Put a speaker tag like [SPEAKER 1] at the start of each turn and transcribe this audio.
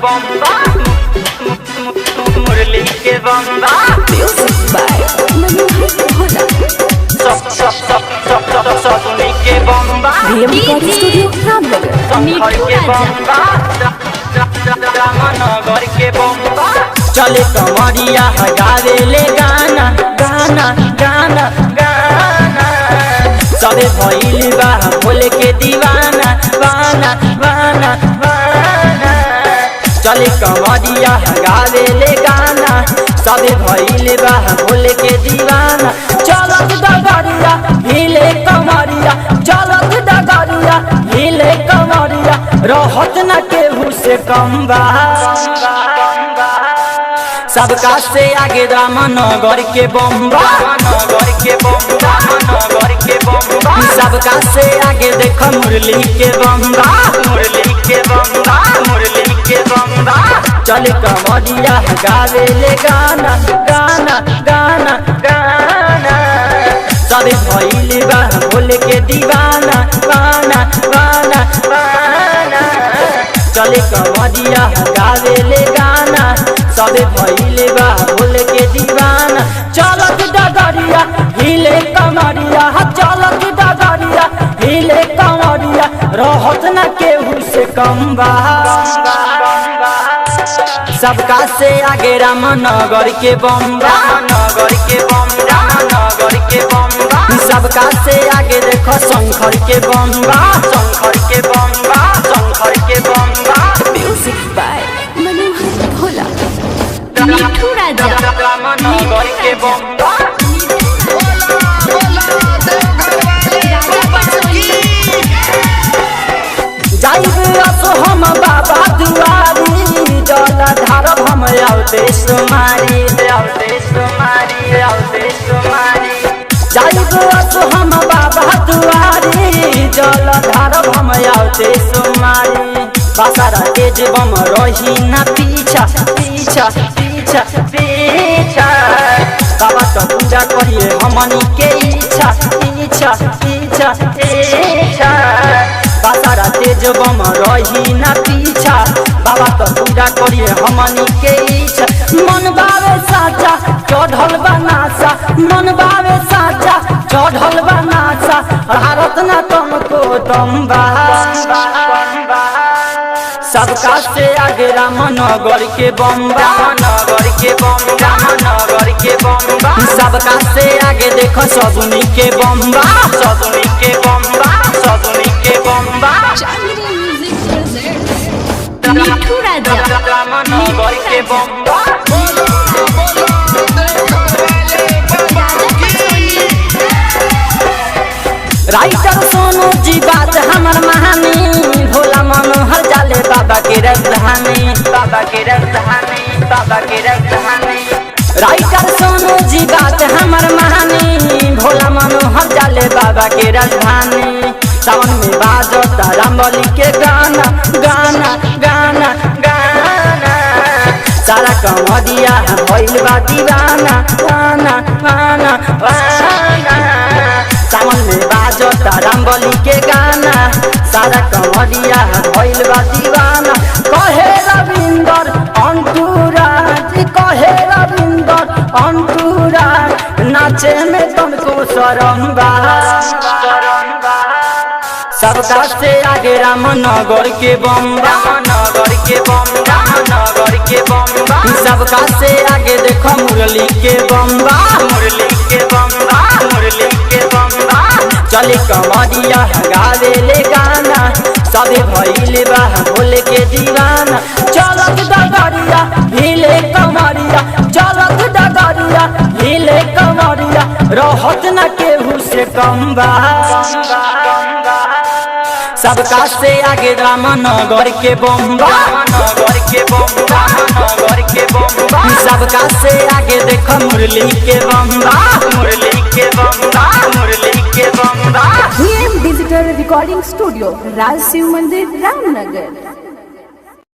[SPEAKER 1] बम्बा मुरली के बम्बा ससुनी के बम्बा रामनगर के बम्बा चले कमरिया गावे ले गाना गाना गाना गाना सबे भइल बा बोले के दीवाना वाना वाना वाना चले कमरिया गावे ले गाना सबे भइल बा बोले के दीवाना चलत डगरिया हिले कमरिया चलत डगरिया हिले कमरिया रहत न केहू से कम बा सबका से आगे रामनगर के बम्बा नगर के बम्बा नगर के बम्बा सबका से आगे देखो मुरली के बम्बा मुरली के बम्बा मुरली के बम्बा चल कमरिया गावे ले गाना गाना गाना गाना सबे भइल बा बोले के दीवाना वाना वाना वाना चले कमरिया गावे ले गाना सबे भइल बा बोले के दीवाना चलत डगरिया हिले कमरिया चलत डगरिया हिले कमरिया रहत न केहू से कम बा सबका से आगे रामनगर के बम्बा नगर के बम्बा नगर के बम्बा सबका से आगे देखो शंकर के बम्बा शंकर के बम्बा शंकर के बम्बा
[SPEAKER 2] म्यूजिक बाय मनोहर भोला मिठू राजा
[SPEAKER 1] रामनगर के बम्बा जाइब असो हम बाबा दुआरी जल धारब हम आउते सुमारी आउते सुमारी आउते सुमारी जाइब असो हम बाबा दुआरी जल धारब हम आउते सुमारी बासारा तेज बम रही ना पीछा पीछा पीछा पीछा बाबा तो पूजा करिए हमनी के इच्छा इच्छा इच्छा इच्छा बासारा तेज बम रही ना पीछा बाबा तो पूजा करिए हमनी के इच्छा मन बावे साचा चढ़ल बनासा मन बावे साचा चढ़ल बनासा भारत ना तुमको दम्बा सबका से आगे रामनगर के बम्बा नगर के बम्बा नगर के बम्बा सबका से आगे देखो ससुनी के बम्बा ससुनी के बम्बा ससुनी के बम्बा
[SPEAKER 2] मिठू राजा
[SPEAKER 1] रामनगर के बम्बा राइटर सोनू जी बात हमर महानी भोला मनोहर जाले बाबा के राजधानी बाबा के राजधानी बाबा के राजधानी राइटर सोनू जी बात हमर महानी भोला मनोहर जाले बाबा के राजधानी सावन में बाजता रामबली के गाना गाना गाना गाना सारा कमरिया भइल बा दीवाना गाना गाना गाना सावन में बाजता रामबली के गाना सारा कमरिया भइल बा दीवाना कहे रविंदर अंतुराज कहे रविंदर अंतुराज नाचे में तुमको शरम बा सबका से आगे रामनगर के बम्बा नगर के बम्बा नगर के बम्बा सबका से आगे देखो मुरली के बम्बा मुरली के बम्बा मुरली के बम्बा चले कमरिया गावे ले गाना सबे भइल बा बोले के दीवाना चलत डगरिया हिले कमरिया चलत डगरिया हिले कमरिया रहत न केहू से कम बा सबका से आगे रामनगर के बम्बा नगर के बम्बा नगर के बम्बा सबका से आगे देखो मुरली के बम्बा मुरली के बम्बा मुरली के बम्बा
[SPEAKER 2] डिजिटल रिकॉर्डिंग स्टूडियो राज शिव मंदिर रामनगर।